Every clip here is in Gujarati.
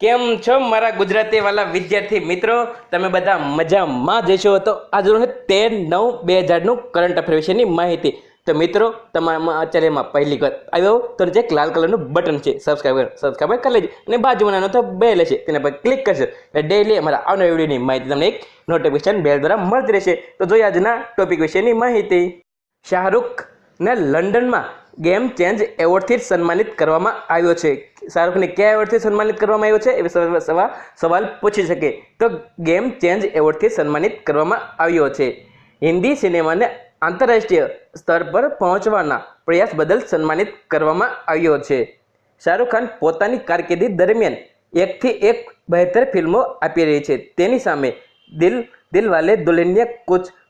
કેમ છો મારા ગુજરાતી વાલા વિદ્યાર્થી મિત્રો? તમે બધા મજામાં જ હશો. તો આજે 13/9/2000 નું કરંટ અફેર વિશેની માહિતી. તો મિત્રો, તમારા ચેનલમાં પહેલી વખત આવ્યો તો જે લાલ કલરનું બટન છે સબસ્ક્રાઇબ કરી લેજો અને બાજુમાં તો બેલ છે તેના પર ક્લિક કરશો એટલે ડેઈલી અમારા આવનારા વિડીયોની માહિતી તમને એક નોટિફિકેશન બેલ દ્વારા મળતી રહેશે. તો જોઈએ આજના ટોપિક વિશેની માહિતી. શાહરૂખને લંડનમાં ગેમ ચેન્જ એવોર્ડથી સન્માનિત કરવામાં આવ્યો છે. શાહરૂખને કયા એવોર્ડથી સન્માનિત કરવામાં આવ્યો છે એ સવાલ પૂછી શકે. તો ગેમ ચેન્જ એવોર્ડથી સન્માનિત કરવામાં આવ્યો છે. હિન્દી સિનેમાને આંતરરાષ્ટ્રીય સ્તર પર પહોંચવાના પ્રયાસ બદલ સન્માનિત કરવામાં આવ્યો છે. શાહરૂખ ખાન પોતાની કારકિર્દી દરમિયાન એકથી એક બહેતર ફિલ્મો આપી રહી છે. તેની સામે દિલવાલે દુલ્હનિયા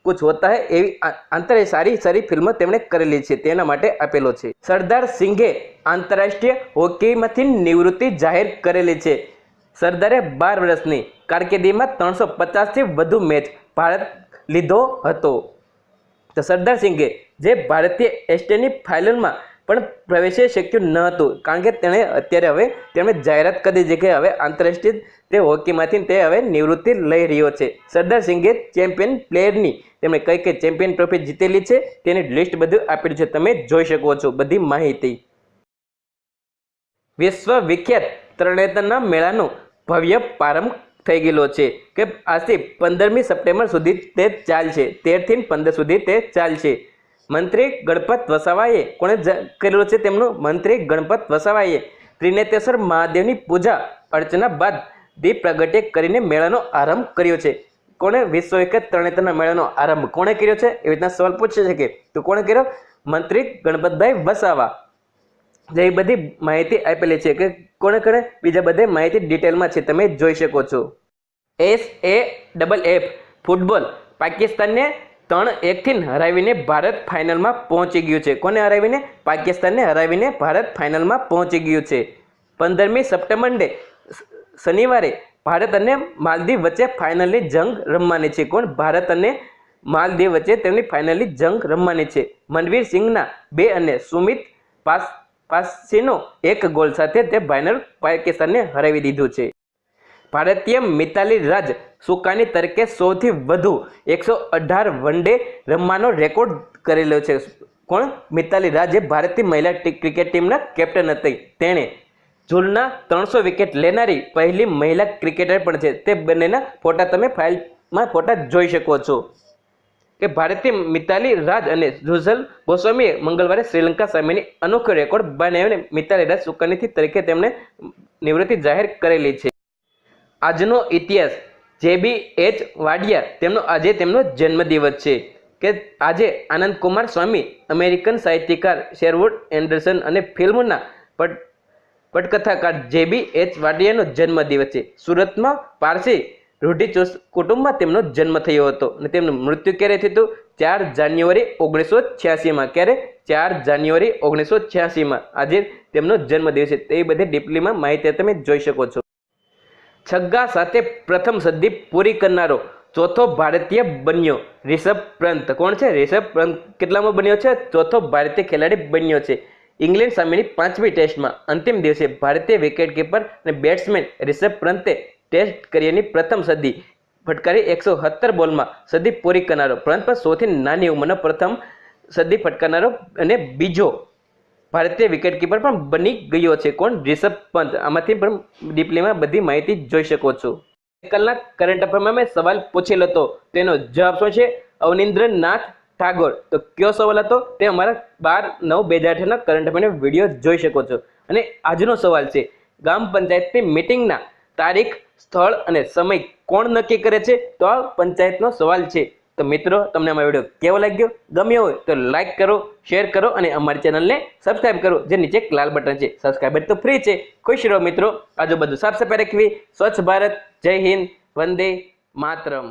કુછ હોતા હૈ એવી આંતરરાષ્ટ્રીય સારી ફિલ્મો તેમણે કરેલી છે, તેના માટે આપેલો છે. સરદાર સિંઘે આંતરરાષ્ટ્રીય હોકીમાંથી નિવૃત્તિ જાહેર કરેલી છે. સરદારે 12 વર્ષની કારકિર્દીમાં 350થી વધુ મેચ ભારત લીધો હતો. તો સરદાર સિંઘે જે ભારતીય એસટીની ફાઇનલમાં પણ પ્રવેશી શક્યું ન હતું, કારણ કે તેમણે જાહેરાત કરી છે કે હવે આંતરરાષ્ટ્રીય તે હોકીમાંથી તે હવે નિવૃત્તિ લઈ રહ્યો છે. સરદાર સિંઘે ચેમ્પિયન પ્લેયરની તેમણે કઈ ચેમ્પિયન ટ્રોફી જીતેલી છે તેની લિસ્ટ બધું આપેલું છે, તમે જોઈ શકો છો બધી માહિતી. વિશ્વ વિખ્યાત તરણેતરના મેળાનો ભવ્ય પ્રારંભ થઈ ગયેલો છે કે આજથી 15મી સપ્ટેમ્બર સુધી તે ચાલશે. 13થી 15 સુધી તે ચાલશે. મંત્રી ગણપત વસાવાએ કોણે કરેલો છે? તેમનું મંત્રી ગણપત વસાવાએ ત્રિનેત્રેશ્વર મહાદેવની પૂજા અર્ચના બાદ દીપ પ્રાગટ્ય કરીને મેળાનો આરંભ કર્યો છે. કોણે વિશ્વ વિખ્યાત તરણેતરના મેળાનો આરંભ કોણે કર્યો છે એવી રીતના સવાલ પૂછી શકે. તો કોણે કર્યો? મંત્રી ગણપતભાઈ વસાવા. જે બધી માહિતી આપેલી છે કે કોણે બીજા બધે માહિતી ડિટેલમાં છે, તમે જોઈ શકો છો. SAFF ફૂટબોલ પાકિસ્તાનને 3-1થી હરાવીને ભારત ફાઇનલમાં પહોંચી ગયું છે. કોને હરાવીને? પાકિસ્તાનને હરાવીને ભારત ફાઇનલમાં પહોંચી ગયું છે. 15મી સપ્ટેમ્બરે શનિવારે ભારત અને માલદીવ વચ્ચે ફાઇનલની જંગ રમવાની છે. કોણ? ભારત અને માલદીવ વચ્ચે તેમની ફાઇનલની જંગ રમવાની છે. મનવીર સિંઘના 2 અને સુમિત પાસીનો 1 ગોલ સાથે તે ફાઇનલ પાકિસ્તાનને હરાવી દીધું છે. ભારતીય મિતાલી રાજ સુકાની તરીકે સૌથી વધુ 118 વનડે રમવાનો રેકોર્ડ કરેલો છે. કોણ? મિતાલી રાજ જે ભારતીય મહિલા ક્રિકેટ ટીમના કેપ્ટન હતી. તેણે જૂલના 300 વિકેટ લેનારી પહેલી મહિલા ક્રિકેટર પણ છે. તે બંનેના ફોટા તમે ફાઇલમાં ફોટા જોઈ શકો છો કે ભારતીય મિતાલી રાજ અને જુઝલ ગોસ્વામીએ મંગળવારે શ્રીલંકા સામેની અનોખો રેકોર્ડ બનાવીને મિતાલી રાજ સુકાની તરીકે તેમણે નિવૃત્તિ જાહેર કરેલી છે. આજનો ઇતિહાસ. JBH વાડિયા આજે તેમનો જન્મદિવસ છે કે આજે આનંદ કુમાર સ્વામી, અમેરિકન સાહિત્યકાર શેરવુડ એન્ડરસન અને ફિલ્મના પટકથાકાર JBH વાડિયાનો જન્મદિવસ છે. સુરતમાં પારસી રૂઢિચુસ્ત કુટુંબમાં તેમનો જન્મ થયો હતો અને તેમનું મૃત્યુ ક્યારે થયું? 4 જાન્યુઆરી 1986માં. ક્યારે? 4 જાન્યુઆરી 1986માં આજે તેમનો જન્મદિવસ છે. તે બધી ડીપલીમાં માહિતી તમે જોઈ શકો છો. છગ્ગા સાથે પ્રથમ સદી પૂરી કરનારો ચોથો ભારતીય બન્યો રિષભ પંત. કોણ છે? રિષભ પંત કેટલામાં બન્યો છે? ચોથો ભારતીય ખેલાડી બન્યો છે. ઇંગ્લેન્ડ સામેની 5મી ટેસ્ટમાં અંતિમ દિવસે ભારતીય વિકેટકીપર અને બેટ્સમેન રિષભ પંતે ટેસ્ટ કરિયરની પ્રથમ સદી ફટકારી 117 બોલમાં સદી પૂરી કરનારો, પરંતુ સૌથી નાની ઉંમરનો પ્રથમ સદી ફટકારનારો અને બીજો ભારતીય વિકેટકીપર પણ બની ગયો છે. કોણ? રિષભ પંત. આમાંથી પણ ડીપલીમાં બધી માહિતી જોઈ શકો છો. ગઈકાલના કરંટ અફેરમાં મેં સવાલ પૂછેલો હતો, તેનો જવાબ શું છે? અવનીન્દ્રનાથ ટાગોર. તો કયો સવાલ હતો? તે અમારા 12/9/2018ના કરંટ અફેરનો વિડીયો જોઈ શકો છો. અને આજનો સવાલ છે, ગ્રામ પંચાયતની મિટિંગના તારીખ, સ્થળ અને સમય કોણ નક્કી કરે છે? તો આ પંચાયતનો સવાલ છે. તો મિત્રો, તમને અમારો વિડીયો કેવો લાગ્યો? ગમ્યો હોય તો લાઈક કરો, શેર કરો અને અમારી ચેનલને સબસ્ક્રાઈબ કરો. જે નીચે એક લાલ બટન છે, સબસ્ક્રાઈબર તો ફ્રી છે. ખુશ રહો મિત્રો. આજુબાજુ સાફ સફાઈ રાખવી. સ્વચ્છ ભારત. જય હિન્દ. વંદે માતરમ.